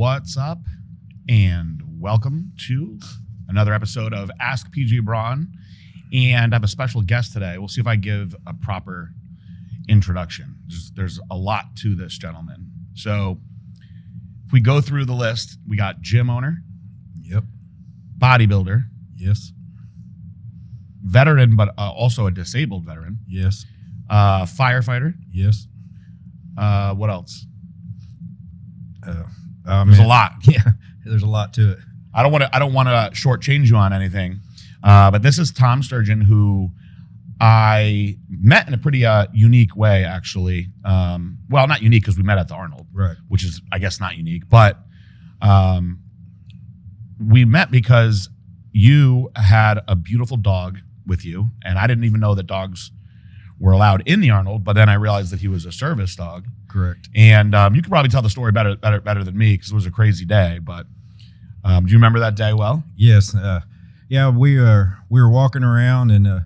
What's up? And welcome to another episode of Ask PG Braun. And I have a special guest today. We'll see if I give a proper introduction. There's a lot to this gentleman. So if we go through the list, we got gym owner. Yep. Bodybuilder. Yes. Veteran, but also a disabled veteran. Yes. Firefighter. Yes. What else? There's a lot. Yeah, there's a lot to it. I don't want to shortchange you on anything, but this is Tom Sturgeon, who I met in a pretty unique way, actually. Well, not unique because we met at the Arnold, Right. Which is, I guess, not unique, but we met because you had a beautiful dog with you, and I didn't even know that dogs were allowed in the Arnold, but then I realized that he was a service dog. Correct. And you could probably tell the story better than me because it was a crazy day. But do you remember that day well? Yes. Yeah, we were walking around, and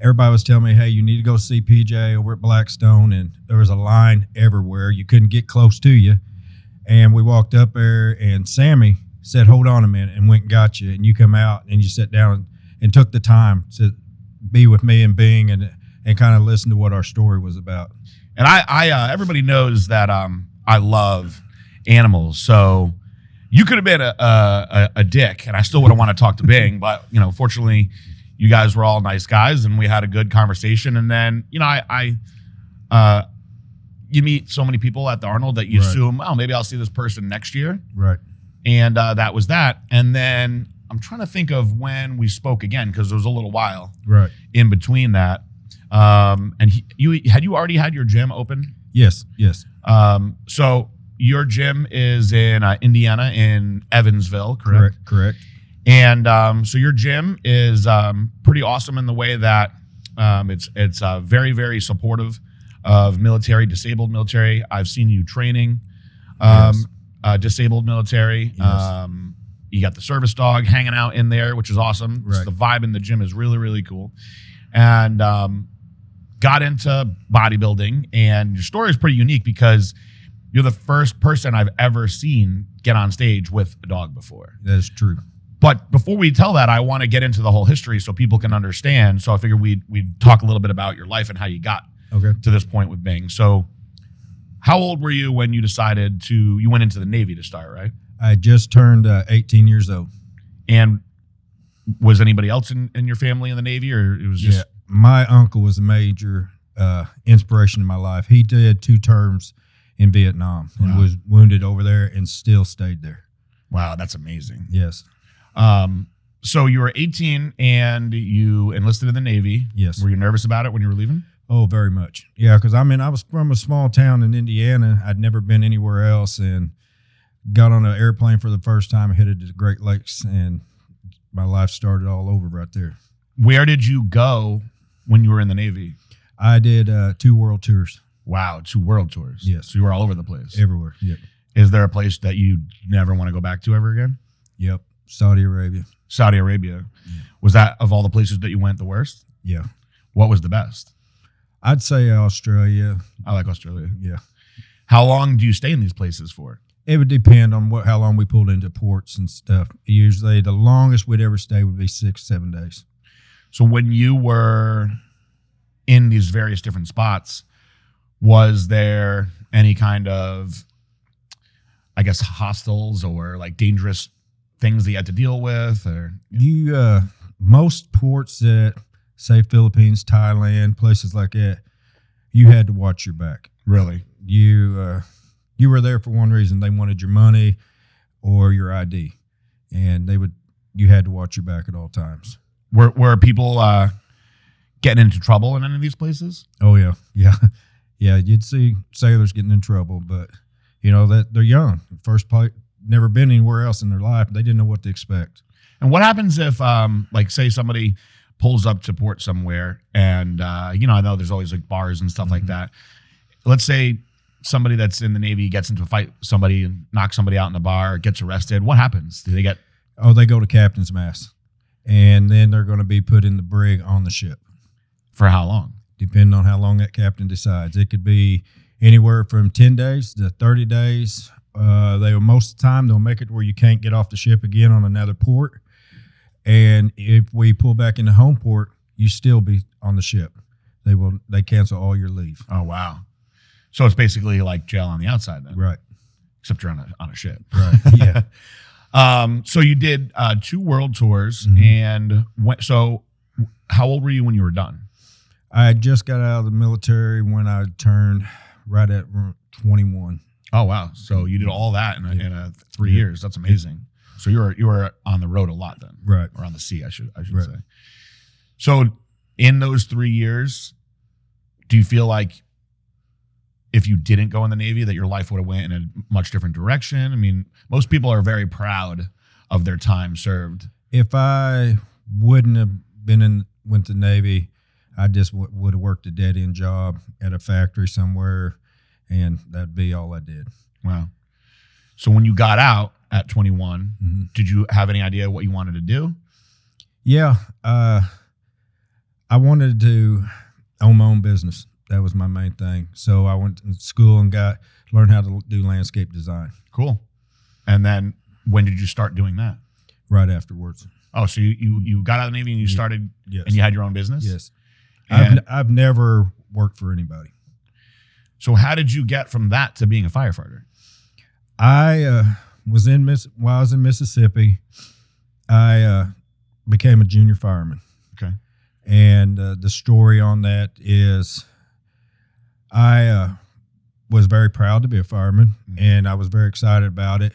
everybody was telling me, hey, you need to go see PJ over at Blackstone, and there was a line everywhere. You couldn't get close to you. And we walked up there, and Sammy said, hold on a minute, and went and got you. And you come out, and you sat down and took the time to be with me and Bing and kind of listen to what our story was about. And I everybody knows that I love animals. So you could have been a dick, and I still wouldn't want to talk to Bing. But fortunately, you guys were all nice guys, and we had a good conversation. And then you meet so many people at the Arnold that you assume, oh, maybe I'll see this person next year. Right. And that was that. And then I'm trying to think of when we spoke again because there was a little while in between that. And you already had your gym open? Yes. So your gym is in Indiana, in Evansville, correct? Correct. And so your gym is pretty awesome in the way that it's very, very supportive of disabled military. I've seen you training disabled military. Yes. You got the service dog hanging out in there, which is awesome. Right. So the vibe in the gym is really, really cool. And got into bodybuilding, and your story is pretty unique because you're the first person I've ever seen get on stage with a dog before. That is true. But before we tell that, I want to get into the whole history so people can understand. So I figured we'd talk a little bit about your life and how you got to this point with Bing. So how old were you when you decided you went into the Navy to start, right? I just turned 18 years old. And was anybody else in your family in the Navy, or it was just... Yeah, my uncle was a major inspiration in my life. He did 2 terms in Vietnam and was wounded over there and still stayed there. Wow, that's amazing. Yes. So you were 18 and you enlisted in the Navy. Yes. Were you nervous about it when you were leaving? Oh, very much. Yeah, because I was from a small town in Indiana. I'd never been anywhere else, and got on an airplane for the first time, headed to the Great Lakes, and my life started all over right there. Where did you go when you were in the Navy? I did 2 world tours. Wow, 2 world tours. Yes. So you were all over the place. Everywhere. Yep. Is there a place that you never want to go back to ever again? Yep. Saudi Arabia. Saudi Arabia. Yeah. Was that, of all the places that you went, the worst? Yeah. What was the best? I'd say Australia. I like Australia. Yeah. How long do you stay in these places for? It would depend on how long we pulled into ports and stuff. Usually the longest we'd ever stay would be 6-7 days. So when you were in these various different spots, was there any kind of, I guess, hostels or like dangerous things that you had to deal with? Or most ports that, say, Philippines, Thailand, places like that, you had to watch your back. Really? You were there for one reason. They wanted your money or your ID, and you had to watch your back at all times. Were people getting into trouble in any of these places? Oh yeah. You'd see sailors getting in trouble, but that they're young, first place, never been anywhere else in their life. They didn't know what to expect. And what happens if, like, say somebody pulls up to port somewhere, and I know there's always like bars and stuff like that. Let's say somebody that's in the Navy gets into a fight with somebody and knocks somebody out in the bar, gets arrested. What happens? Do they get? Oh, they go to captain's mast, and then they're going to be put in the brig on the ship. For how long? Depending on how long that captain decides. It could be anywhere from 10 days to 30 days They will, most of the time they'll make it where you can't get off the ship again on another port. And if we pull back into home port, you still be on the ship. They cancel all your leave. Oh, wow. So it's basically like jail on the outside then. Right. Except you're on a ship. Right. Yeah. So you did 2 world tours, Mm-hmm. and so how old were you when you were done? I just got out of the military when I turned right at 21. Oh, wow. So you did all that in a 3 years. That's amazing. So you were on the road a lot then. Right. Or on the sea, I should Right. say. So in those 3 years, do you feel like if you didn't go in the Navy that your life would have went in a much different direction? I mean, most people are very proud of their time served. If I wouldn't have went to Navy, I just would have worked a dead-end job at a factory somewhere, and that'd be all I did. Wow. So when you got out at 21, Mm-hmm. did you have any idea what you wanted to do? Yeah. I wanted to own my own business. That was my main thing. So I went to school and learned how to do landscape design. Cool. And then when did you start doing that? Right afterwards. Oh, so you got out of the Navy and you started, Yes. and you had your own business? Yes. And I've never worked for anybody. so how did you get from that to being a firefighter? I while I was in Mississippi, I became a junior fireman. Okay. And the story on that is I was very proud to be a fireman, and I was very excited about it.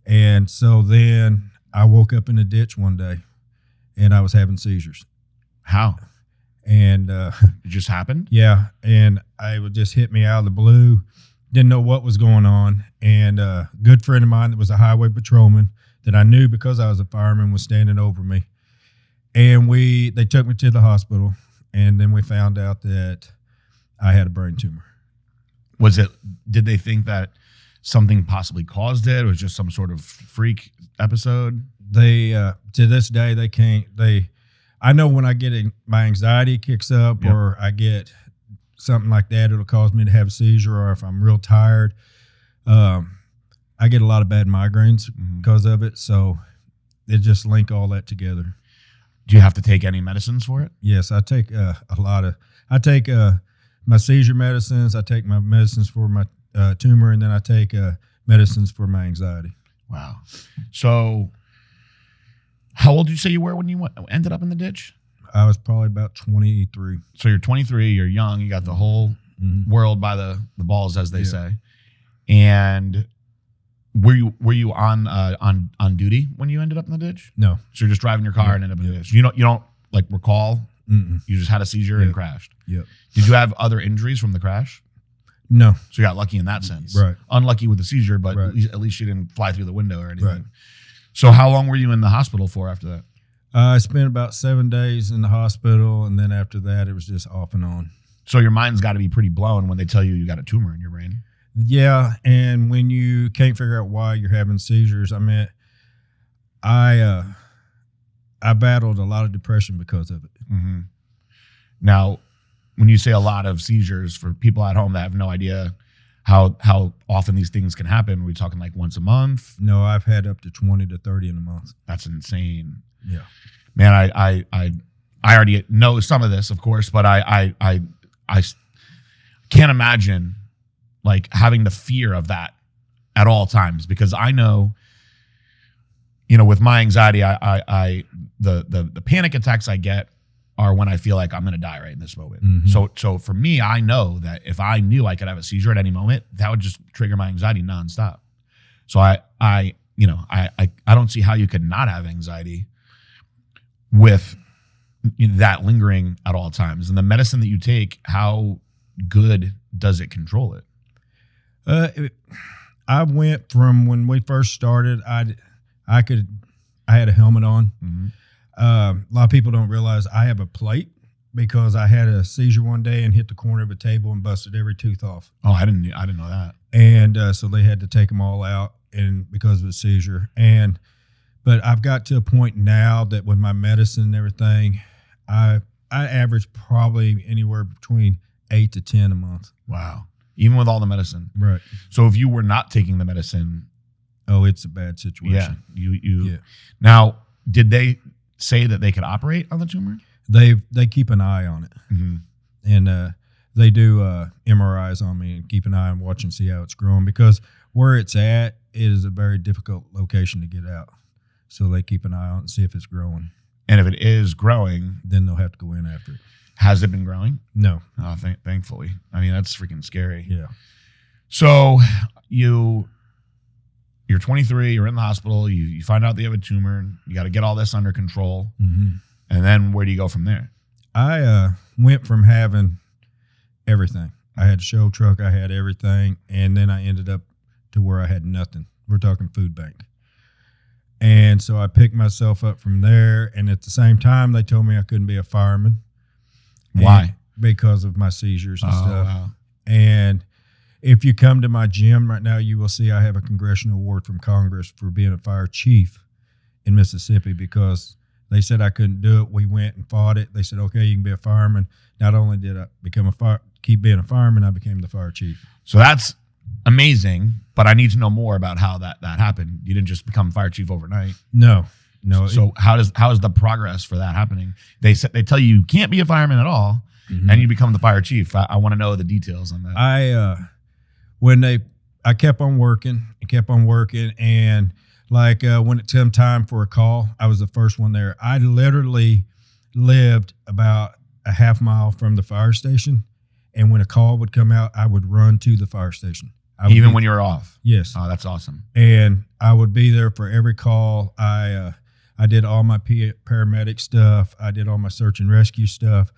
And so then I woke up in a ditch one day, and I was having seizures. How? And It just happened? yeah, and it would just hit me out of the blue. Didn't know what was going on. And a good friend of mine that was a highway patrolman that I knew because I was a fireman was standing over me. And they took me to the hospital, and then we found out that I had a brain tumor. Did they think that something possibly caused it? Or was it just some sort of freak episode? They, to this day, they can't, I know when I get my anxiety kicks up, Yep. or I get something like that, it'll cause me to have a seizure, or if I'm real tired, I get a lot of bad migraines because of it. So it just link all that together. Do you have to take any medicines for it? Yes, I take I take my seizure medicines, I take my medicines for my tumor, and then I take medicines for my anxiety. Wow. So how old did you say you were when you ended up in the ditch? I was probably about 23. So you're 23, you're young, you got the whole world by the balls, as they say. And were you on duty when you ended up in the ditch? No. So you're just driving your car and ended up in the ditch. You don't like recall? Mm-mm. You just had a seizure and crashed. Yep. Did you have other injuries from the crash? No. So you got lucky in that sense. Right. Unlucky with the seizure, but Right. at least you didn't fly through the window or anything. Right. So how long were you in the hospital for after that? I spent about 7 days in the hospital, and then after that, it was just off and on. So your mind's got to be pretty blown when they tell you got a tumor in your brain. Yeah, and when you can't figure out why you're having seizures, I mean, I battled a lot of depression because of it. Mm-hmm. Now, when you say a lot of seizures, for people at home that have no idea how often these things can happen, are we talking like once a month? No, I've had up to 20 to 30 in a month. That's insane. Yeah. Man, I already know some of this, of course, but I can't imagine like having the fear of that at all times, because I know, with my anxiety, the panic attacks I get are when I feel like I'm going to die right in this moment. Mm-hmm. So for me, I know that if I knew I could have a seizure at any moment, that would just trigger my anxiety nonstop. So I don't see how you could not have anxiety with that lingering at all times. And the medicine that you take, how good does it control it? I went from when we first started, I had a helmet on. Mm-hmm. A lot of people don't realize I have a plate because I had a seizure one day and hit the corner of a table and busted every tooth off. Oh, I didn't know that. And so they had to take them all out, and because of the seizure. But I've got to a point now that with my medicine and everything, I average probably anywhere between 8 to 10 a month. Wow. even with all the medicine. Right. So if you were not taking the medicine, oh, it's a bad situation. Yeah. Now, did they say that they could operate on the tumor? They keep an eye on it, and they do MRIs on me and keep an eye on watch and see how it's growing, because where it's at, it is a very difficult location to get out. So they keep an eye on it and see if it's growing. And if it is growing, then they'll have to go in after it. Has it been growing? No. Oh, thankfully. I mean, that's freaking scary. Yeah. So you're 23, you're in the hospital, you find out that you have a tumor, you got to get all this under control. And then where do you go from there? I went from having everything. I had a show truck, I had everything, and then I ended up to where I had nothing. We're talking food bank. And so I picked myself up from there, and at the same time, they told me I couldn't be a fireman. Why? Because of my seizures and stuff. Wow. And if you come to my gym right now, you will see I have a congressional award from Congress for being a fire chief in Mississippi, because they said I couldn't do it. We went and fought it. They said, okay, you can be a fireman. Not only did I keep being a fireman, I became the fire chief. So that's amazing, but I need to know more about how that happened. You didn't just become fire chief overnight. No. So how is the progress for that happening? They tell you can't be a fireman at all, and you become the fire chief. I want to know the details on that. I kept on working, and like when it came time for a call, I was the first one there. I literally lived about a half mile from the fire station, and when a call would come out, I would run to the fire station. Even when you were off? Yes. Oh, that's awesome. And I would be there for every call. I did all my paramedic stuff. I did all my search and rescue stuff.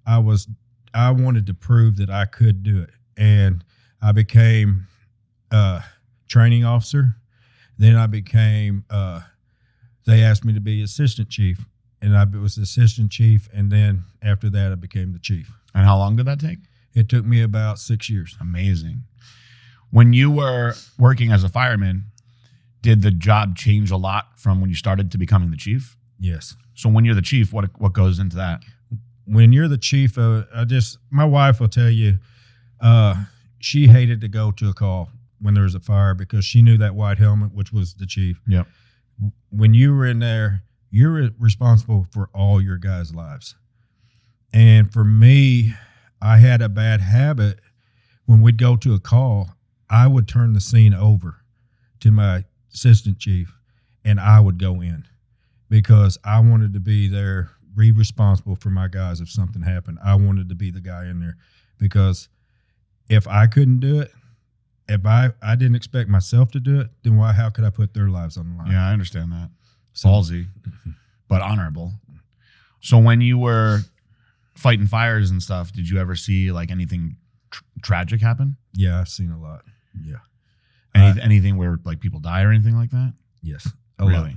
I wanted to prove that I could do it. And I became a training officer. Then I became, they asked me to be assistant chief. And I was assistant chief. And then after that, I became the chief. And how long did that take? It took me about 6 years. Amazing. When you were working as a fireman, did the job change a lot from when you started to becoming the chief? Yes. So when you're the chief, what goes into that? When you're the chief, my wife will tell you, she hated to go to a call when there was a fire, because she knew that white helmet, which was the chief. Yep. When you were in there, you're responsible for all your guys' lives. And for me, I had a bad habit. When we'd go to a call, I would turn the scene over to my assistant chief, and I would go in, because I wanted to be there, be responsible for my guys. If something happened, I wanted to be the guy in there, because if I couldn't do it, if I didn't expect myself to do it, then how could I put their lives on the line? Yeah, I understand that. Ballsy, but honorable. So when you were fighting fires and stuff, did you ever see like anything tragic happen? Yeah, I've seen a lot. Yeah. Anything where like people die or anything like that? Yes. Really?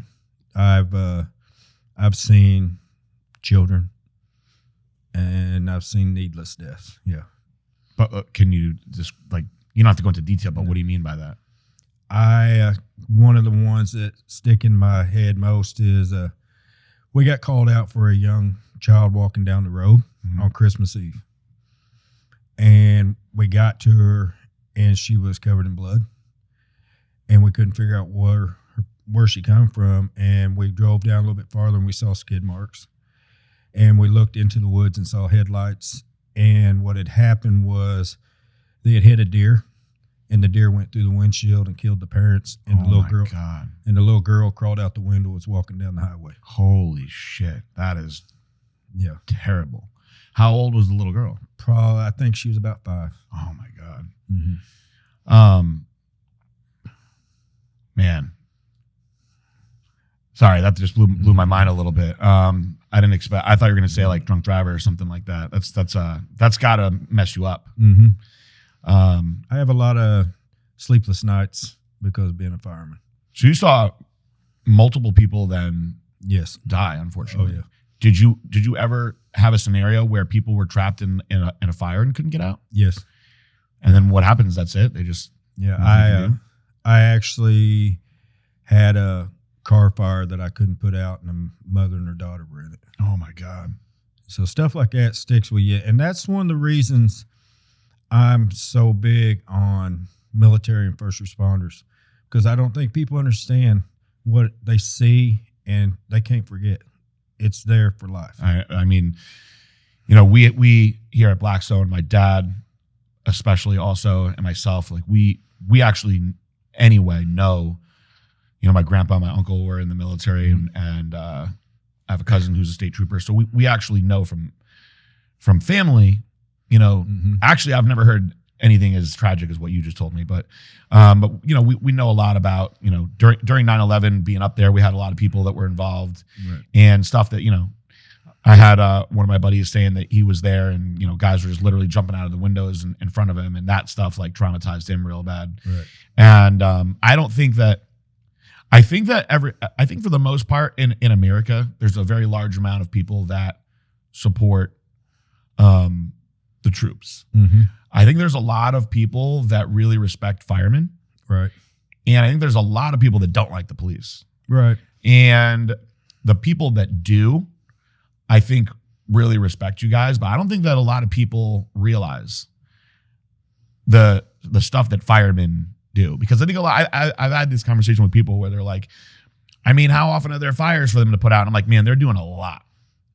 I've seen children, and I've seen needless deaths. Yeah. But can you just you don't have to go into detail, but what do you mean by that? One of the ones that stick in my head most is we got called out for a young child walking down the road on Christmas Eve. And we got to her, and she was covered in blood. And we couldn't figure out where she come from. And we drove down a little bit farther, and we saw skid marks. And we looked into the woods and saw headlights. And what had happened was they had hit a deer, and the deer went through the windshield and killed the parents. And the little girl crawled out the window, was walking down the highway. Holy shit. That is terrible. How old was the little girl? Probably, I think she was about 5. Oh my God. Mm-hmm. Man. Sorry, that just blew my mind a little bit. I didn't expect. I thought you were going to say like drunk driver or something like that. That's got to mess you up. Mm-hmm. I have a lot of sleepless nights because of being a fireman. So you saw multiple people then die, unfortunately. Oh yeah. Did you ever have a scenario where people were trapped in a fire and couldn't get out? Yes. And then what happens? That's it. They just I actually had a car fire that I couldn't put out, and a mother and her daughter were in it. Oh my God. So stuff like that sticks with you, and that's one of the reasons I'm so big on military and first responders because I don't think people understand what they see and they can't forget. It's there for life. I mean, you know, we here at Blackstone, my dad especially also, and myself, like we actually anyway know, you know, my grandpa and my uncle were in the military, and I have a cousin who's a state trooper. So we actually know from family, you know, actually I've never heard anything as tragic as what you just told me, but you know, we know a lot about, you know, during 9/11 being up there, we had a lot of people that were involved and stuff that, you know, I had one of my buddies saying that he was there and, you know, guys were just literally jumping out of the windows in front of him, and that stuff like traumatized him real bad. And I think for the most part in America, there's a very large amount of people that support the troops. I think there's a lot of people that really respect firemen. Right. And I think there's a lot of people that don't like the police. Right. And the people that do, I think, really respect you guys, but I don't think that a lot of people realize the stuff that firemen do. Because I think I've had this conversation with people where they're like, I mean, how often are there fires for them to put out? And I'm like, man, they're doing a lot.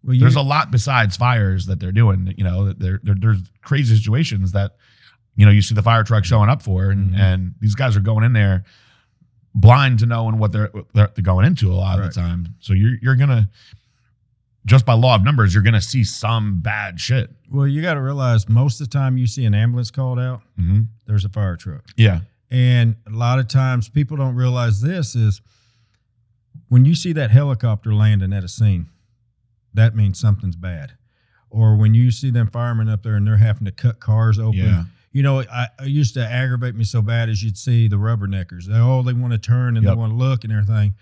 Well, there's a lot besides fires that they're doing. You know, there's crazy situations that, you know, you see the fire truck showing up for, and these guys are going in there blind to knowing what they're going into a lot of the time. So you're gonna, just by law of numbers, you're gonna see some bad shit. Well, you got to realize most of the time you see an ambulance called out, there's a fire truck. Yeah. And a lot of times people don't realize this is when you see that helicopter landing at a scene, that means something's bad. Or when you see them firemen up there and they're having to cut cars open, you know, I used to aggravate me so bad as you'd see the rubberneckers. They want to turn and they want to look and everything.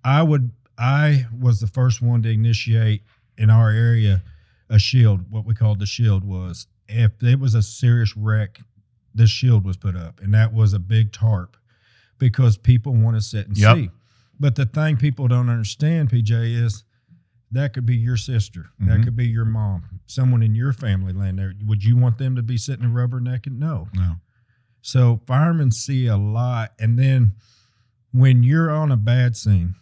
I was the first one to initiate in our area a shield. What we called the shield was if there was a serious wreck, this shield was put up, and that was a big tarp because people want to sit and see. But the thing people don't understand, PJ, is that could be your sister. That could be your mom, someone in your family land there. Would you want them to be sitting rubbernecking? No. So firemen see a lot. And then when you're on a bad scene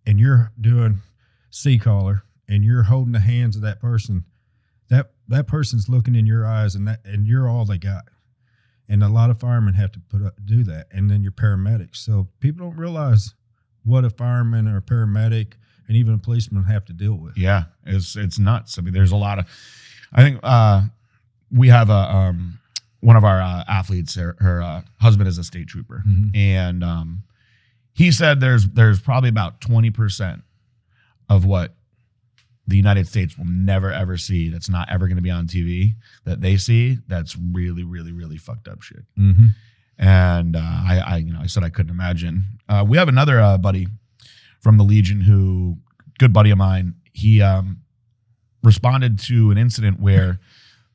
and you're doing C-collar and you're holding the hands of that person, that person's looking in your eyes and you're all they got. And a lot of firemen have to do that. And then you're paramedics. So people don't realize what a fireman or a paramedic and even a policeman have to deal with. Yeah, it's nuts. I mean, there's a lot of, I think we have one of our athletes, her husband is a state trooper. And he said there's probably about 20% of what the United States will never, ever see that's not ever going to be on TV that they see that's really, really, really fucked up shit. And I said I couldn't imagine. We have another buddy from the Legion who, good buddy of mine, he responded to an incident where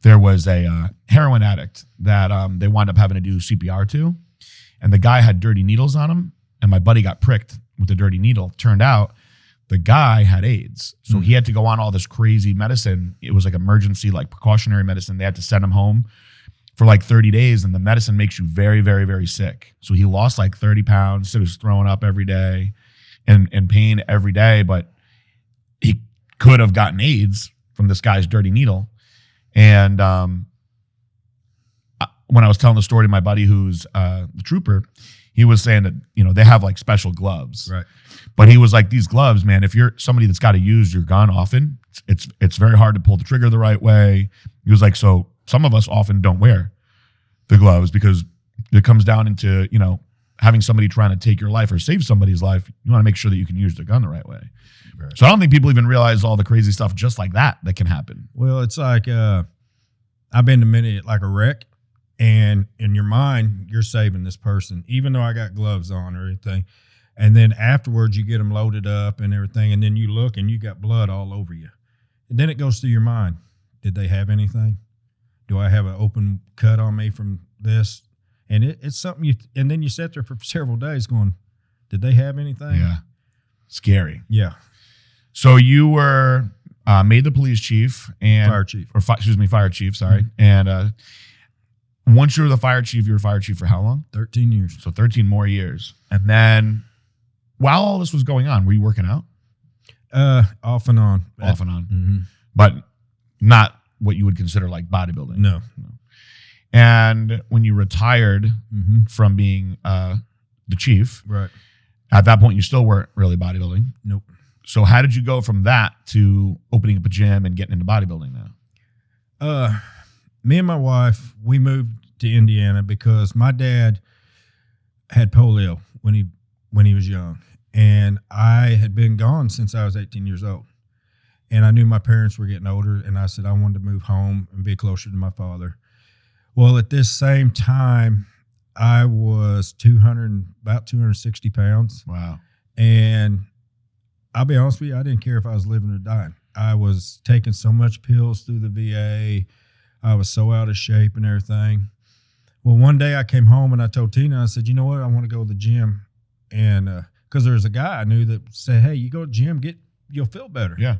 there was a heroin addict that they wound up having to do CPR to, and the guy had dirty needles on him, and my buddy got pricked with the dirty needle. Turned out the guy had AIDS, so he had to go on all this crazy medicine. It was like emergency, like precautionary medicine. They had to send him home for like 30 days, and the medicine makes you very, very, very sick. So he lost like 30 pounds, so he was throwing up every day and pain every day, but he could have gotten AIDS from this guy's dirty needle. And when I was telling the story to my buddy who's the trooper, he was saying that, you know, they have like special gloves. Right. But he was like, these gloves, man, if you're somebody that's got to use your gun often, it's very hard to pull the trigger the right way. He was like, so some of us often don't wear the gloves because it comes down into, you know, having somebody trying to take your life or save somebody's life. You want to make sure that you can use the gun the right way. Right. So I don't think people even realize all the crazy stuff just like that can happen. Well, it's like I've been to many, like a wreck, and in your mind, you're saving this person, even though I got gloves on or anything. And then afterwards, you get them loaded up and everything, and then you look and you got blood all over you. And then it goes through your mind. Did they have anything? Do I have an open cut on me from this? And it's something and then you sit there for several days going, did they have anything? Yeah. Scary. Yeah. So you were made the police chief and fire chief. Fire chief, sorry. And once you were the fire chief, you were fire chief for how long? 13 years. So 13 more years. And then while all this was going on, were you working out? Off and on. Off and on. Mm-hmm. But not what you would consider like bodybuilding. No. And when you retired Mm-hmm. from being the chief, Right. at that point, you still weren't really bodybuilding. Nope. So how did you go from that to opening up a gym and getting into bodybuilding now? Me and my wife, we moved to Indiana because my dad had polio when he was young, and I had been gone since I was 18 years old. And I knew my parents were getting older, and I said I wanted to move home and be closer to my father. Well, at this same time, I was about 260 pounds. Wow. And I'll be honest with you, I didn't care if I was living or dying. I was taking so much pills through the VA. I was so out of shape and everything. Well, one day I came home and I told Tina, I said, you know what? I want to go to the gym. And because there was a guy I knew that said, hey, you go to the gym, you'll feel better. Yeah.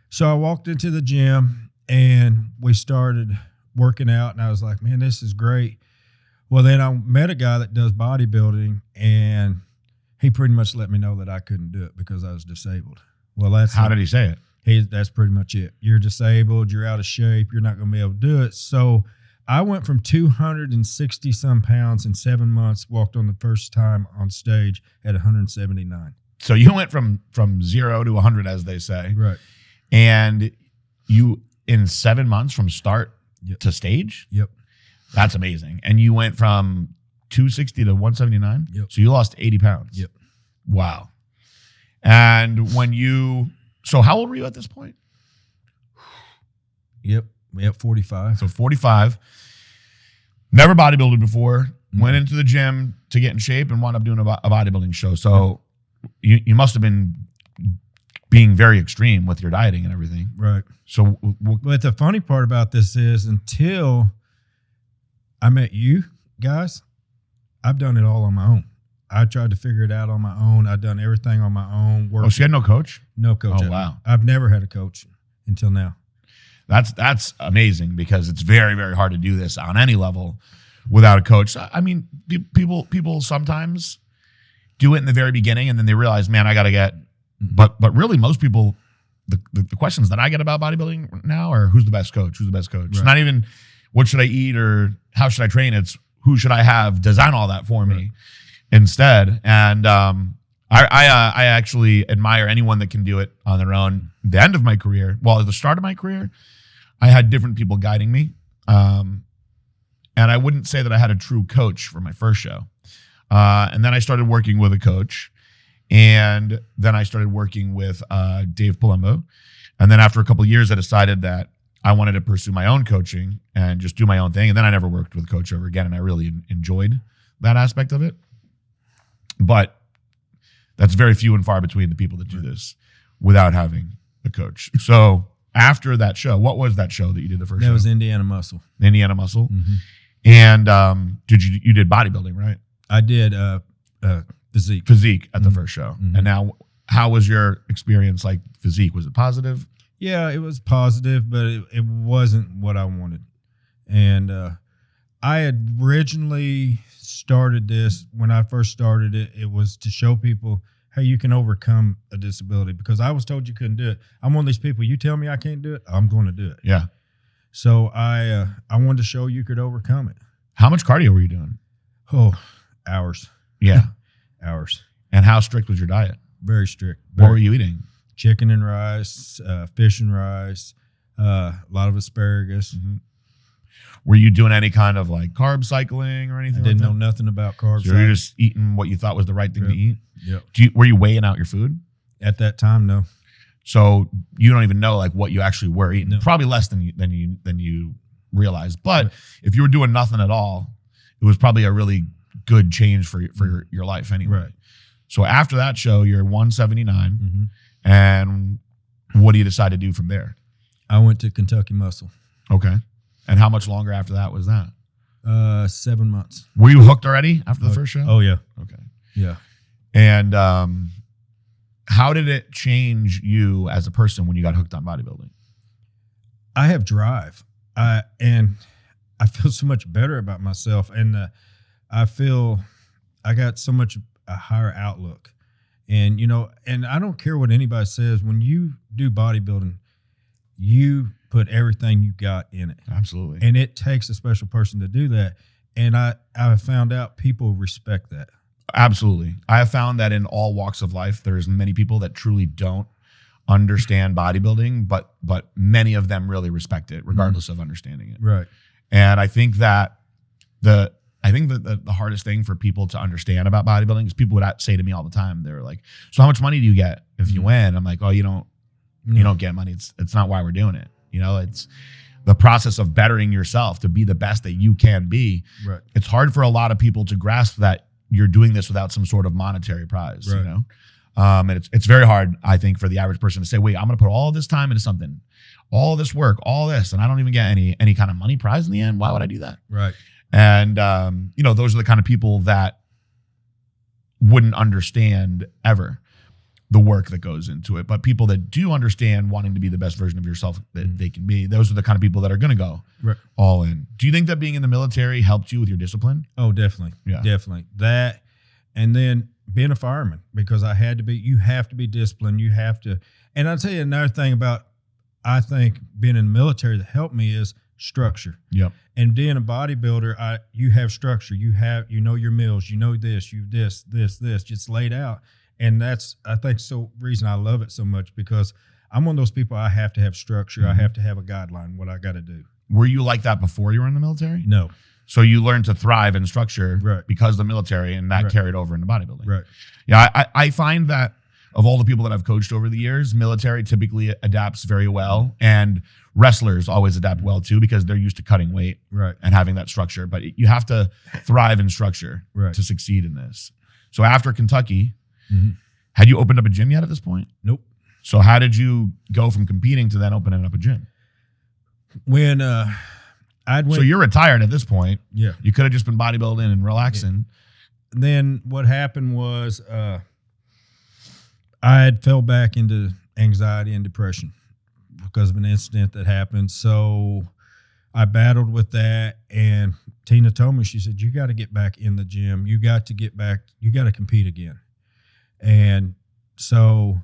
So I walked into the gym and we started working out, and I was like, man, this is great. Well, then I met a guy that does bodybuilding, and he pretty much let me know that I couldn't do it because I was disabled. Well, How did he say it? That's pretty much it. You're disabled. You're out of shape. You're not going to be able to do it. So I went from 260 some pounds in 7 months, walked on the first time on stage at 179. So you went from 0 to 100, as they say. Right. And you, in 7 months from start to stage? Yep. That's amazing. And you went from 260 to 179? Yep. So you lost 80 pounds? Yep. Wow. And so how old were you at this point? Yep. 45. So 45. Never bodybuilded before. Went into the gym to get in shape and wound up doing a bodybuilding show. So you must have been being very extreme with your dieting and everything. Right. So, but the funny part about this is until I met you guys, I've done it all on my own. I tried to figure it out on my own. I've done everything on my own. Oh, so you had no coach? No coach. Oh, wow. I've never had a coach until now. That's amazing because it's very, very hard to do this on any level without a coach. I mean, people sometimes do it in the very beginning and then they realize, man, I got to get. But really, most people, the questions that I get about bodybuilding now are, who's the best coach? Who's the best coach? Right. It's not even what should I eat or how should I train? It's who should I have design all that for me instead. And I actually admire anyone that can do it on their own. The end of my career, well, at the start of my career, I had different people guiding me. And I wouldn't say that I had a true coach for my first show. And then I started working with a coach. And then I started working with Dave Palumbo. And then after a couple of years, I decided that I wanted to pursue my own coaching and just do my own thing. And then I never worked with a coach ever again. And I really enjoyed that aspect of it. But that's very few and far between the people that do this without having a coach. So after that show, what was that show that you did the first show? That was Indiana Muscle. Indiana Muscle. Mm-hmm. And you did bodybuilding, right? I did physique at the first show. Mm-hmm. And now, how was your experience like physique? Was it positive? Yeah, it was positive, but it wasn't what I wanted. And I had originally started this, when I first started it, it was to show people, hey, you can overcome a disability, because I was told you couldn't do it. I'm one of these people, you tell me I can't do it, I'm going to do it. Yeah. So I wanted to show you could overcome it. How much cardio were you doing? Oh, hours. Yeah. Hours. And how strict was your diet? Very strict. What were you eating? Chicken and rice, fish and rice, a lot of asparagus. Mm-hmm. Were you doing any kind of like carb cycling or anything? I didn't know nothing about carbs. So you're just eating what you thought was the right thing to eat? Yep. Were you weighing out your food? At that time, no. So you don't even know like what you actually were eating. No. Probably less than you realized. But if you were doing nothing at all, it was probably a really good change for your life anyway. Right. So after that show, you're 179. Mm-hmm. And what do you decide to do from there? I went to Kentucky Muscle. Okay. And how much longer after that was that? 7 months. Were you hooked already after the first show? Oh, yeah. Okay. Yeah. And how did it change you as a person when you got hooked on bodybuilding? I have drive. And I feel so much better about myself, and I feel I got so much a higher outlook. And and I don't care what anybody says. When you do bodybuilding, you put everything you got in it. Absolutely. And it takes a special person to do that. And I found out people respect that. Absolutely. I have found that in all walks of life, there's many people that truly don't understand bodybuilding, but many of them really respect it, regardless of understanding it. Right. And I think that the hardest thing for people to understand about bodybuilding is people would say to me all the time, they're like, so how much money do you get if you win? I'm like, oh, you don't get money. It's not why we're doing it. It's the process of bettering yourself to be the best that you can be. Right. It's hard for a lot of people to grasp that you're doing this without some sort of monetary prize, right. And it's very hard, I think, for the average person to say, wait, I'm going to put all this time into something, all this work, all this, and I don't even get any kind of money prize in the end. Why would I do that? Right. And, those are the kind of people that wouldn't understand ever the work that goes into it. But people that do understand wanting to be the best version of yourself that they can be, those are the kind of people that are going to go all in. Do you think that being in the military helped you with your discipline? Oh, definitely. Yeah. Definitely. That, and then being a fireman, because you have to be disciplined. You have to, and I'll tell you another thing about, I think being in the military that helped me is structure. Yep. And being a bodybuilder, you have structure. You know your meals. This, just laid out. And that's, I think, so reason I love it so much, because I'm one of those people, I have to have structure. Mm-hmm. I have to have a guideline, what I got to do. Were you like that before you were in the military? No. So you learned to thrive in structure because of the military, and that carried over into bodybuilding. Right. Yeah, I find that of all the people that I've coached over the years, military typically adapts very well, and wrestlers always adapt well too, because they're used to cutting weight and having that structure. But you have to thrive in structure to succeed in this. So after Kentucky, had you opened up a gym yet at this point? Nope. So how did you go from competing to then opening up a gym? When so you're retired at this point. Yeah. You could have just been bodybuilding and relaxing. Yeah. Then what happened was I had fell back into anxiety and depression because of an incident that happened. So I battled with that, and Tina told me, she said, you got to get back in the gym. You got to get back. You got to compete again. And so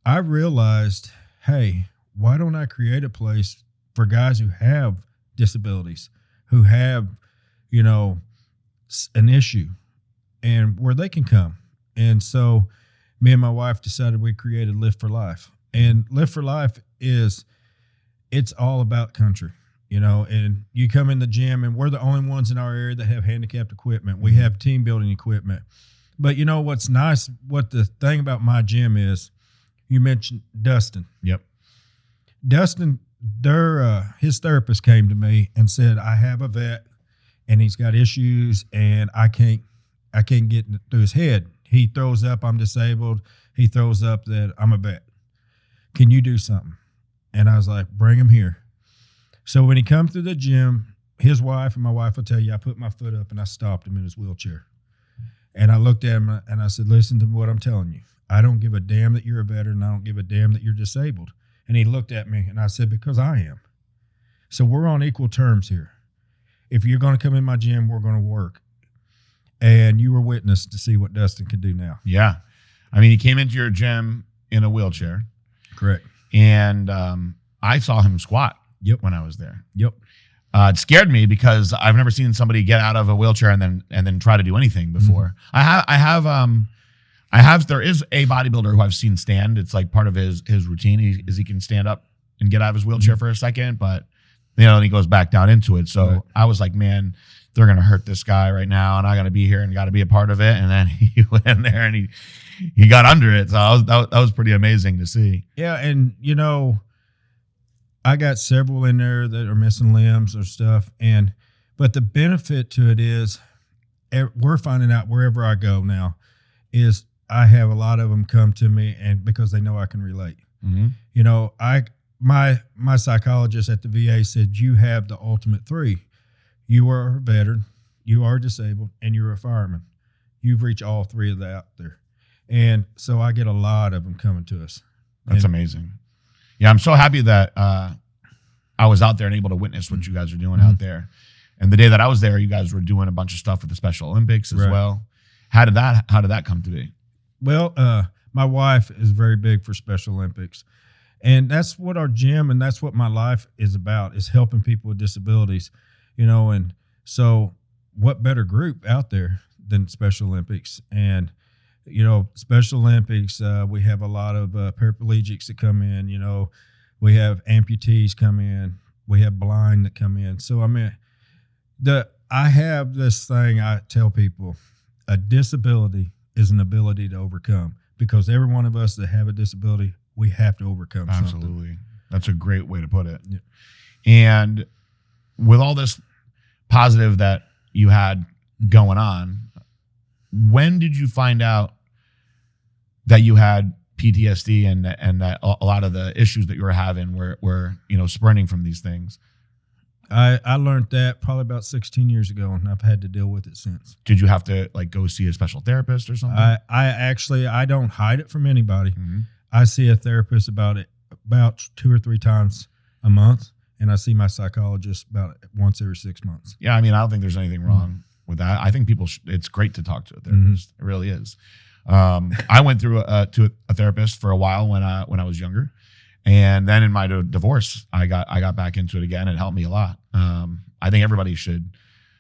I realized, hey, why don't I create a place for guys who have disabilities, who have, an issue, and where they can come. And so me and my wife decided we created Lift for Life. And Lift for Life it's all about country, and you come in the gym, and we're the only ones in our area that have handicapped equipment. We have team building equipment. But what's nice, what the thing about my gym is, you mentioned Dustin. Yep. Dustin, his therapist came to me and said, I have a vet and he's got issues, and I can't get through his head. He throws up, I'm disabled. He throws up that I'm a vet. Can you do something? And I was like, bring him here. So when he come through the gym, his wife, and my wife will tell you, I put my foot up and I stopped him in his wheelchair. And I looked at him and I said, listen to what I'm telling you. I don't give a damn that you're a veteran. I don't give a damn that you're disabled. And he looked at me and I said, because I am. So we're on equal terms here. If you're going to come in my gym, we're going to work. And you were witness to see what Dustin can do now. Yeah. I mean, he came into your gym in a wheelchair. Correct. And I saw him squat when I was there. Yep. It scared me because I've never seen somebody get out of a wheelchair and then try to do anything before. There is a bodybuilder who I've seen stand. It's like part of his routine. He can stand up and get out of his wheelchair for a second, but and he goes back down into it. So I was like, man, they're going to hurt this guy right now, and I got to be here and got to be a part of it. And then he went in there and he got under it. So that was pretty amazing to see. Yeah. And I got several in there that are missing limbs or stuff. But the benefit to it is we're finding out wherever I go now is I have a lot of them come to me, and because they know I can relate. Mm-hmm. My psychologist at the VA said, you have the ultimate three. You are a veteran, you are disabled, and you're a fireman. You've reached all three of that out there. And so I get a lot of them coming to us. That's amazing. Yeah, I'm so happy that I was out there and able to witness what you guys are doing out there. And the day that I was there, you guys were doing a bunch of stuff with the Special Olympics as well. How did that come to be? Well, my wife is very big for Special Olympics, and that's what our gym and that's what my life is about, is helping people with disabilities, you know. And so what better group out there than Special Olympics? And, you know, Special Olympics, we have a lot of paraplegics that come in, you know, we have amputees come in, we have blind that come in. So, I mean, I have this thing I tell people, a disability is an ability to overcome, because every one of us that have a disability, we have to overcome something. Absolutely. That's a great way to put it. Yeah. And with all this positive that you had going on, when did you find out that you had PTSD and that a lot of the issues that you were having were you know, spurning from these things? I learned that probably about 16 years ago, and I've had to deal with it since. Did you have to like go see a special therapist or something? I don't hide it from anybody. I see a therapist about 2 or 3 times a month, and I see my psychologist about once every 6 months. Yeah, I mean, I don't think there's anything wrong with that. I think people it's great to talk to a therapist. It really is. I went through to a therapist for a while when I was younger. And then in my divorce, I got back into it again. It helped me a lot. I think everybody should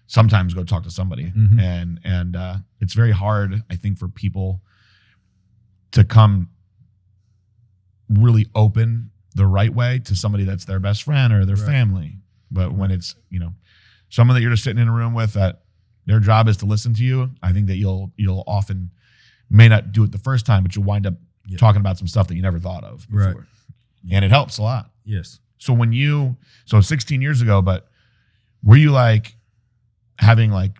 sometimes go talk to somebody. And it's very hard, I think, for people to come really open the right way to somebody that's their best friend or their family. But when it's, you know, someone that you're just sitting in a room with that their job is to listen to you, I think that you'll often may not do it the first time, but you'll wind up talking about some stuff that you never thought of before. Right. And it helps a lot. Yes. So 16 years ago, but were you like having like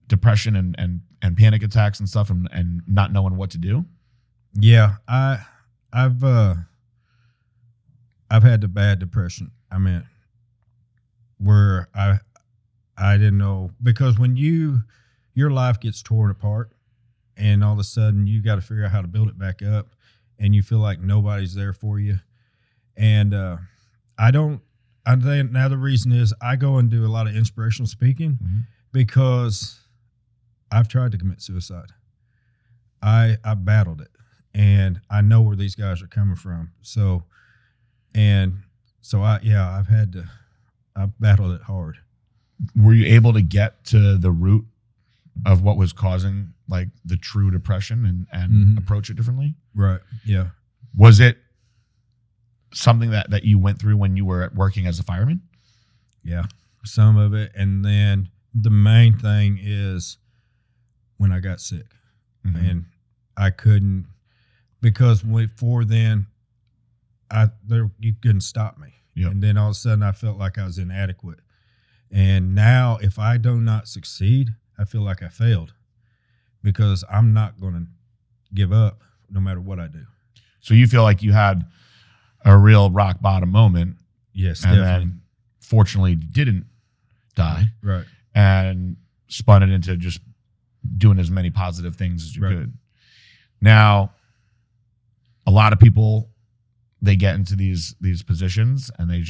depression and panic attacks and stuff and not knowing what to do? Yeah. I've had the bad depression. I mean, where I didn't know, because when your life gets torn apart and all of a sudden you got to figure out how to build it back up, and you feel like nobody's there for you. And I think now the reason is I go and do a lot of inspirational speaking because I've tried to commit suicide. I battled it, and I know where these guys are coming from. So I've battled it hard. Were you able to get to the root of what was causing like the true depression and approach it differently? Right. Yeah. Was it something that you went through when you were working as a fireman? Yeah, some of it. And then the main thing is when I got sick and I couldn't, because before then you couldn't stop me. Yep. And then all of a sudden I felt like I was inadequate. And now if I do not succeed, I feel like I failed, because I'm not going to give up no matter what I do. So you feel like you had a real rock bottom moment. Yes, and definitely. then fortunately didn't die. Right. And spun it into just doing as many positive things as you could. Now, a lot of people, they get into these positions and they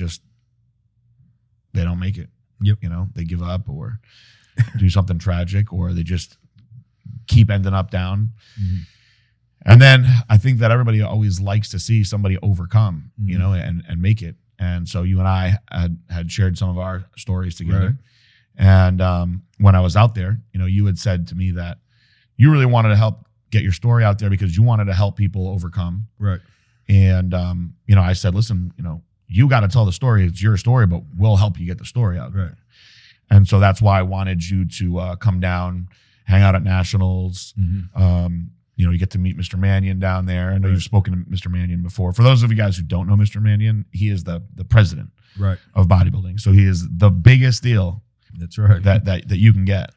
don't make it. Yep. You know, they give up or do something tragic, or they just keep ending up down. And then I think that everybody always likes to see somebody overcome, you know, and make it. And so you and I had shared some of our stories together. And when I was out there, you know, you had said to me that you really wanted to help get your story out there because you wanted to help people overcome. Right. And, you know, I said, listen, you know, you got to tell the story. It's your story, but we'll help you get the story out. Right. And so that's why I wanted you to come down, hang out at nationals. You know, you get to meet Mr. Mannion down there. I know you've spoken to Mr. Mannion before. For those of you guys who don't know Mr. Mannion, he is the president of bodybuilding. So he is the biggest deal. That's right. That you can get.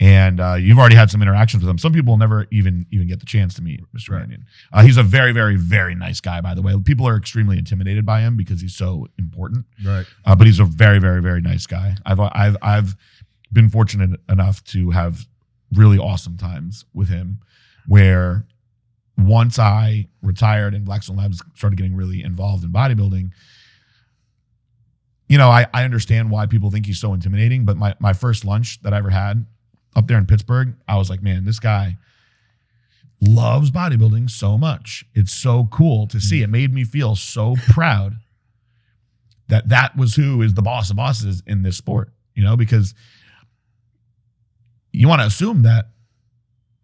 And you've already had some interactions with him. Some people never even get the chance to meet Mr. Mannion. He's a very, very, very nice guy, by the way. People are extremely intimidated by him because he's so important. Right. But he's a very, very, very nice guy. I've been fortunate enough to have really awesome times with him, where once I retired and Blackstone Labs started getting really involved in bodybuilding, I understand why people think he's so intimidating, but my first lunch that I ever had up there in Pittsburgh, I was like, man, this guy loves bodybuilding so much. It's so cool to see. It made me feel so proud that was who is the boss of bosses in this sport, because you want to assume that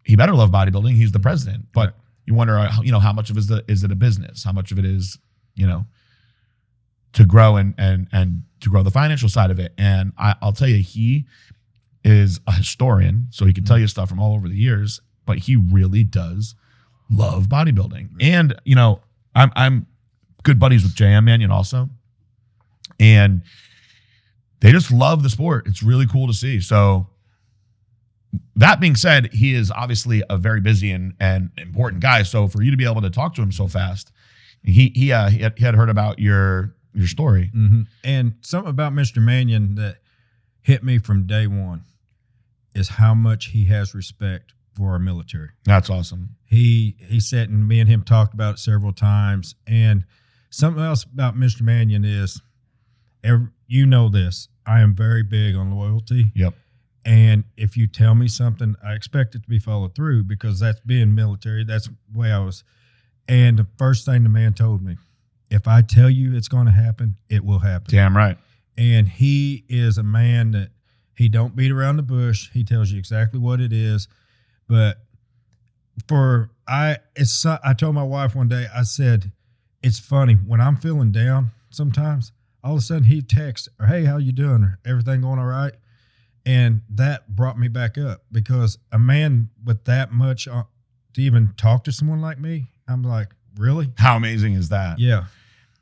he better love bodybuilding. He's the president, but you wonder, how much of it is it a business? How much of it is, to grow and to grow the financial side of it. And I'll tell you, he is a historian, so he can tell you stuff from all over the years, but he really does love bodybuilding. And, I'm good buddies with JM Mannion also. And they just love the sport. It's really cool to see. So that being said, he is obviously a very busy and important guy. So for you to be able to talk to him so fast, he had heard about your story. Mm-hmm. And something about Mr. Mannion that hit me from day one is how much he has respect for our military. That's awesome. He sat and me and him talked about it several times. And something else about Mr. Mannion is, this, I am very big on loyalty. Yep. And if you tell me something, I expect it to be followed through, because that's being military. That's the way I was. And the first thing the man told me, if I tell you it's going to happen, it will happen. Damn right. And he is a man that he don't beat around the bush. He tells you exactly what it is. But I told my wife one day, I said, it's funny when I'm feeling down sometimes, all of a sudden he texts, or, hey, how you doing? Or, everything going all right? And that brought me back up, because a man with that much to even talk to someone like me, I'm like, really? How amazing is that? Yeah.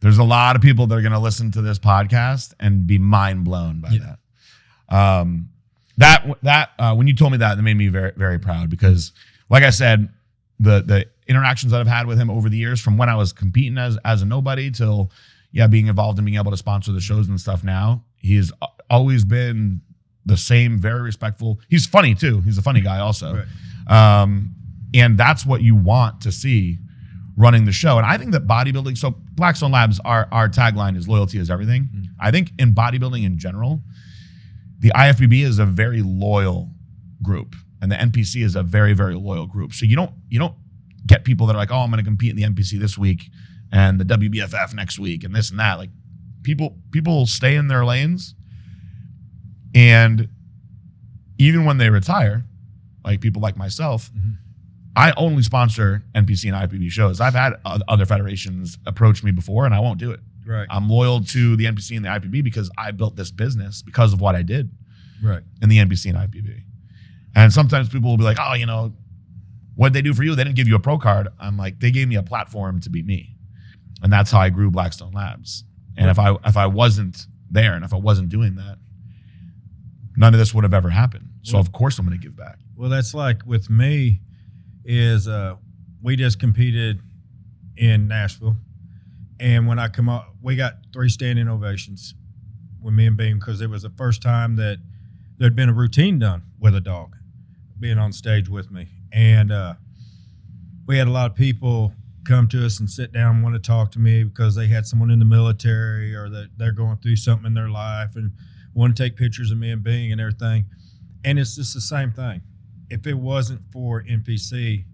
There's a lot of people that are going to listen to this podcast and be mind blown by that. When you told me that made me very, very proud, because like I said, the interactions that I've had with him over the years, from when I was competing as a nobody till being involved and being able to sponsor the shows and stuff now, he has always been the same, very respectful. He's funny too. He's a funny guy also. Right. And that's what you want to see running the show. And I think that bodybuilding, so Blackstone Labs, our tagline is loyalty is everything. Mm-hmm. I think in bodybuilding in general, the IFBB is a very loyal group, and the NPC is a very, very loyal group. So you don't get people that are like, oh, I'm going to compete in the NPC this week and the WBFF next week and this and that. Like people stay in their lanes, and even when they retire, like people like myself, mm-hmm. I only sponsor NPC and IFBB shows. I've had other federations approach me before, and I won't do it. Right. I'm loyal to the NPC and the IFBB because I built this business because of what I did. Right. In the NPC and IFBB. And sometimes people will be like, oh, what'd they do for you? They didn't give you a pro card. I'm like, they gave me a platform to be me. And that's how I grew Blackstone Labs. And if I wasn't there, and if I wasn't doing that, none of this would have ever happened. So of course I'm going to give back. Well, that's like with me is we just competed in Nashville. And when I come up, we got 3 standing ovations with me and Beam, because it was the first time that there'd been a routine done with a dog being on stage with me. And we had a lot of people come to us and sit down and want to talk to me because they had someone in the military, or that they're going through something in their life and want to take pictures of me and Bing and everything. And it's just the same thing. If it wasn't for NPC,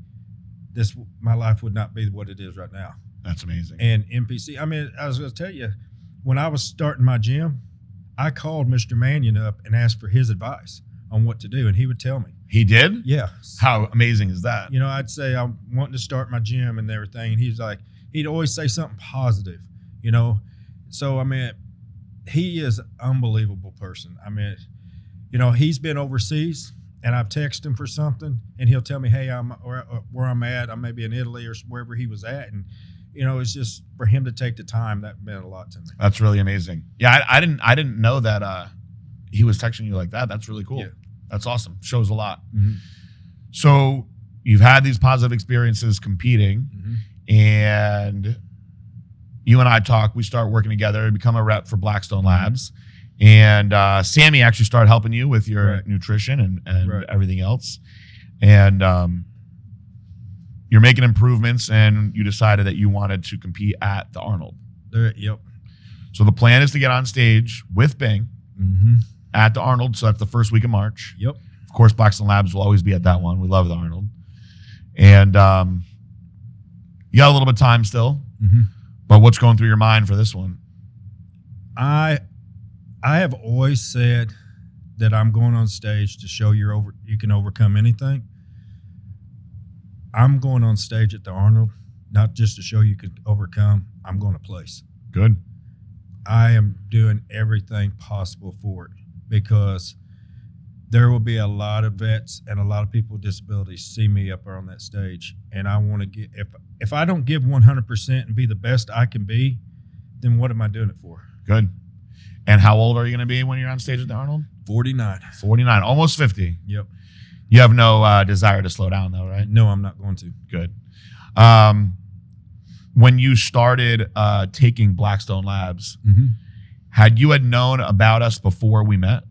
my life would not be what it is right now. That's amazing. And NPC, I mean, I was going to tell you, when I was starting my gym, I called Mr. Mannion up and asked for his advice on what to do, and he would tell me. He did? Yeah. How amazing is that? I'd say I'm wanting to start my gym and everything, and he'd always say something positive, So, I mean, he is an unbelievable person. I mean, he's been overseas, and I've texted him for something, and he'll tell me, hey, I'm where I'm at. I may be in Italy or wherever he was at, and it's just for him to take the time, that meant a lot to me. That's really amazing. Yeah, I didn't know that he was texting you like that. That's really cool. Yeah. That's awesome. Shows a lot. Mm-hmm. So you've had these positive experiences competing, mm-hmm. and you and I talk. We start working together, become a rep for Blackstone Labs, and Sammy actually started helping you with your nutrition and everything else, and you're making improvements, and you decided that you wanted to compete at the Arnold. Yep. So the plan is to get on stage with Bing Mm-hmm. at the Arnold. So that's the first week of March. Yep. Of course, Blackstone Labs will always be at that one. We love the Arnold. And you got a little bit of time still. Mm-hmm. But what's going through your mind for this one? I have always said that I'm going on stage to show you can overcome anything. I'm going on stage at the Arnold, not just to show you can overcome. I'm going to place. Good. I am doing everything possible for it because there will be a lot of vets and a lot of people with disabilities see me up there on that stage. And I want to get, if I don't give 100% and be the best I can be, then what am I doing it for? Good. And how old are you going to be when you're on stage at the Arnold? 49. 49, almost 50. Yep. You have no desire to slow down though, right? No, I'm not going to. Good. When you started taking Blackstone Labs, Mm-hmm. had you known about us before we met?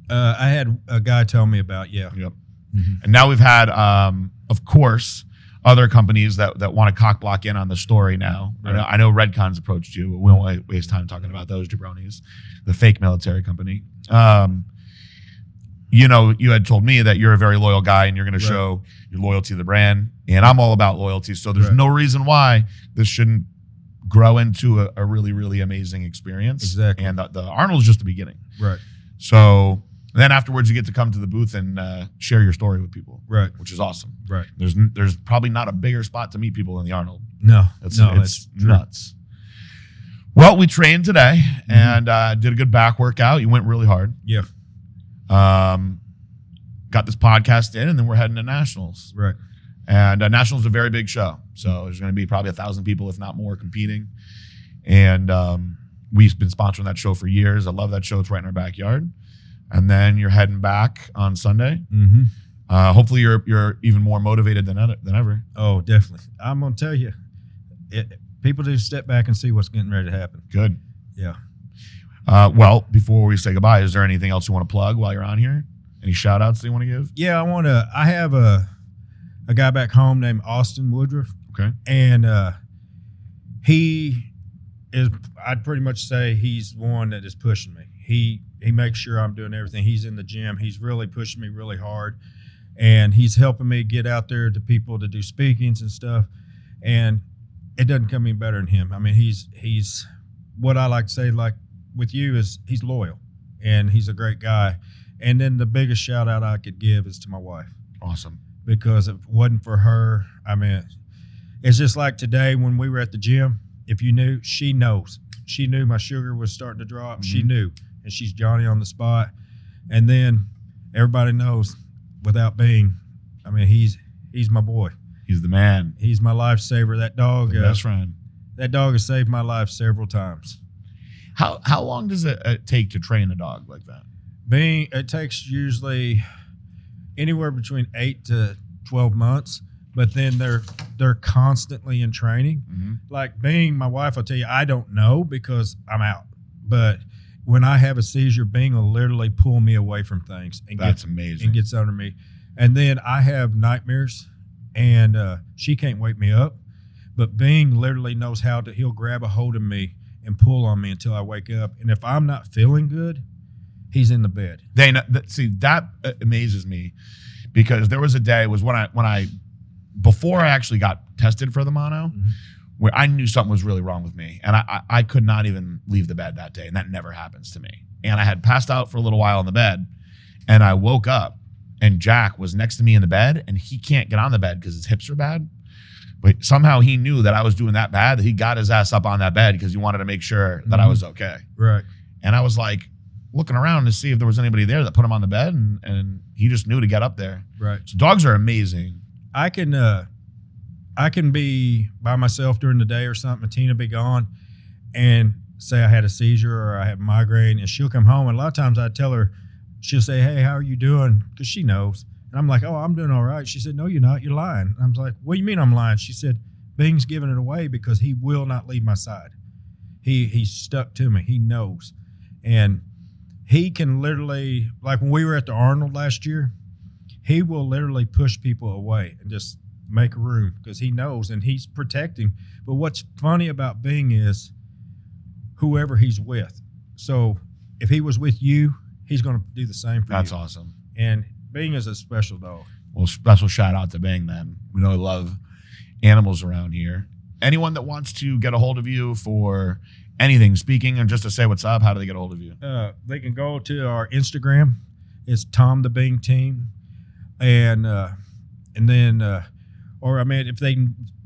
I had a guy tell me about, Yep. Mm-hmm. And now we've had, of course, other companies that want to cock block in on the story now. Right. I know Redcon's approached you, but we won't waste time talking about those jabronis, the fake military company. You had told me that you're a very loyal guy and you're going to show your loyalty to the brand. And I'm all about loyalty. So there's no reason why this shouldn't grow into a really, really amazing experience. Exactly. And the Arnold's just the beginning. Right. So then afterwards, you get to come to the booth and share your story with people. Right. Which is awesome. Right. There's probably not a bigger spot to meet people than the Arnold. No. It's that's nuts. Well, we trained today and did a good back workout. You went really hard. Yeah. Got this podcast in, and then we're heading to Nationals. Right. And Nationals is a very big show. So there's going to be probably 1,000 people, if not more, competing. And we've been sponsoring that show for years. I love that show. It's right in our backyard. And then you're heading back on Sunday. Mm-hmm. Hopefully you're even more motivated than ever. Oh, definitely. I'm going to tell you, people need to step back and see what's getting ready to happen. Good. Yeah. Well, before we say goodbye, is there anything else you want to plug while you're on here? Any shout outs that you want to give? Yeah, I have a guy back home named Austin Woodruff. Okay. And he is, I'd pretty much say he's the one that is pushing me. He makes sure I'm doing everything. He's in the gym. He's really pushing me really hard. And he's helping me get out there to people to do speakings and stuff. And it doesn't come any better than him. I mean, he's what I like to say, like with you, is he's loyal and he's a great guy. And then the biggest shout out I could give is to my wife. Awesome. Because if it wasn't for her, I mean, it's just like today when we were at the gym. If you knew, she knows. She knew my sugar was starting to drop. Mm-hmm. She knew. And she's Johnny on the spot. And then everybody knows without being, I mean, he's my boy. He's the man. He's my lifesaver. That dog. The best friend. That dog has saved my life several times. How long does it take to train a dog like that? It takes usually anywhere between 8 to 12 months, but then they're constantly in training. Mm-hmm. Like Bing, my wife, I'll tell you, I don't know because I'm out. But when I have a seizure, Bing will literally pull me away from things. And that's amazing. And gets under me. And then I have nightmares, and she can't wake me up. But Bing literally knows he'll grab a hold of me and pull on me until I wake up. And if I'm not feeling good, he's in the bed. That amazes me because there was a day before I actually got tested for the mono, mm-hmm. where I knew something was really wrong with me. And I could not even leave the bed that day. And that never happens to me. And I had passed out for a little while in the bed and I woke up and Jack was next to me in the bed and he can't get on the bed because his hips are bad. But somehow he knew that I was doing that bad that he got his ass up on that bed because he wanted to make sure that I was okay. Right. And I was like looking around to see if there was anybody there that put him on the bed and he just knew to get up there. Right. So dogs are amazing. I can be by myself during the day or something, and Tina be gone, and say I had a seizure or I have migraine, and she'll come home, and a lot of times I tell her, she'll say, "Hey, how are you doing?" Because she knows. And I'm like, "Oh, I'm doing all right." She said, "No, you're not. You're lying." I was like, "What do you mean I'm lying?" She said, "Bing's giving it away because he will not leave my side. He's stuck to me. He knows." And he can literally, like when we were at the Arnold last year, he will literally push people away and just make room because he knows and he's protecting. But what's funny about Bing is whoever he's with. So if he was with you, he's going to do the same for you. That's awesome. And Bing is a special dog. Well, special shout out to Bing then. We really love animals around here. Anyone that wants to get a hold of you for anything, speaking, and just to say what's up, how do they get a hold of you? They can go to our Instagram. It's Tom the Bing Team. And then, or I mean, if they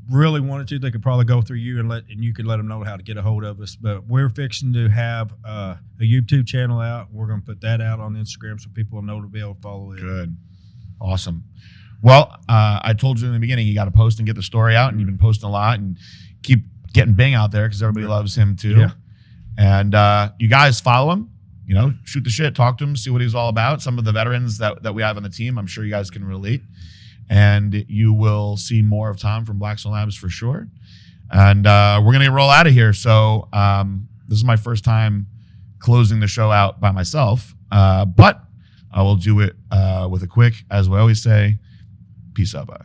really wanted to, they could probably go through you and you could let them know how to get a hold of us. But we're fixing to have a YouTube channel out. We're going to put that out on Instagram so people will know to be able to follow it. Good. Awesome. Well, I told you in the beginning, you got to post and get the story out, and you've been posting a lot, and keep getting Bing out there because everybody loves him too. Yeah. And you guys follow him, shoot the shit, talk to him, see what he's all about. Some of the veterans that we have on the team, I'm sure you guys can relate. And you will see more of Tom from Blackstone Labs for sure. And we're going to roll out of here. So this is my first time closing the show out by myself, but I will do it with a quick, as we always say, peace out, bye.